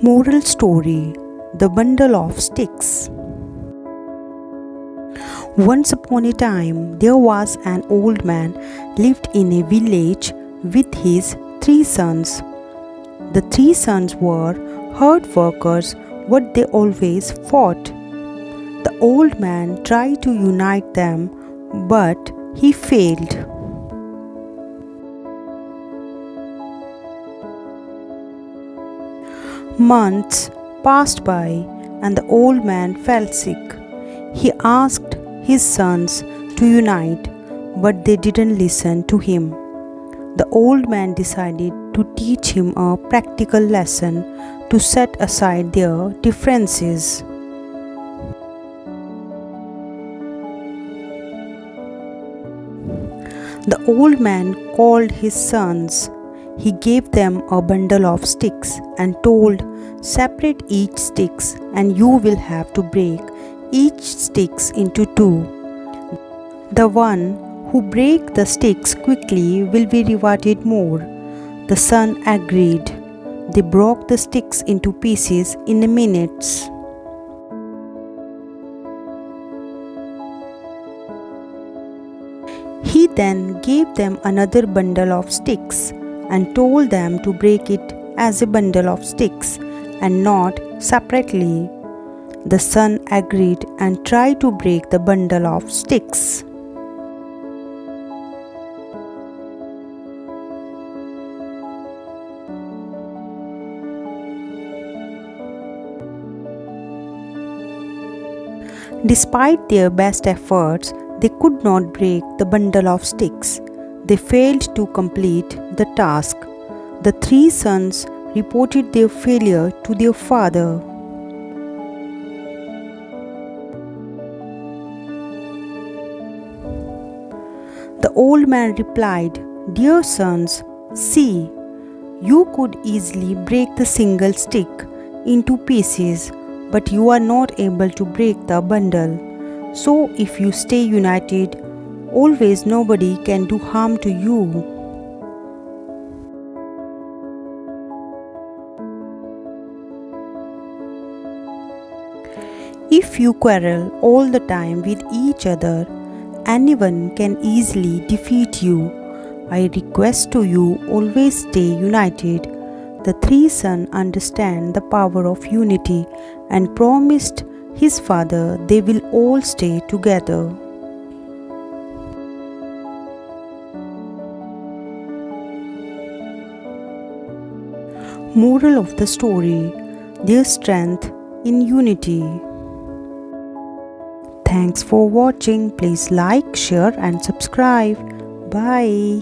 Moral story: The Bundle of Sticks. Once upon a time, there was an old man lived in a village with his 3 sons. The 3 sons were hard workers, but they always fought. The old man tried to unite them, but he failed. Months passed by, and the old man fell sick. He asked his sons to unite, but they didn't listen to him. The old man decided to teach him a practical lesson to set aside their differences. The old man called his sons. He gave them a bundle of sticks and told, "Separate each sticks, and you will have to break each sticks into two. The one who break the sticks quickly will be rewarded more." The son agreed. They broke the sticks into pieces in minutes. He then gave them another bundle of sticks and told them to break it as a bundle of sticks and not separately. The son agreed and tried to break the bundle of sticks. Despite their best efforts, they could not break the bundle of sticks. They failed to complete the task. The 3 sons reported their failure to their father. The old man replied, "Dear sons, see, you could easily break the single stick into pieces, but you are not able to break the bundle. So if you stay united, always nobody can do harm to you." If you quarrel all the time with each other, anyone can easily defeat you. I request to you, always stay united. The 3 sons understand the power of unity and promised his father they will all stay together. Moral of the story: Their strength in unity. Thanks for watching. Please like, share and subscribe. Bye.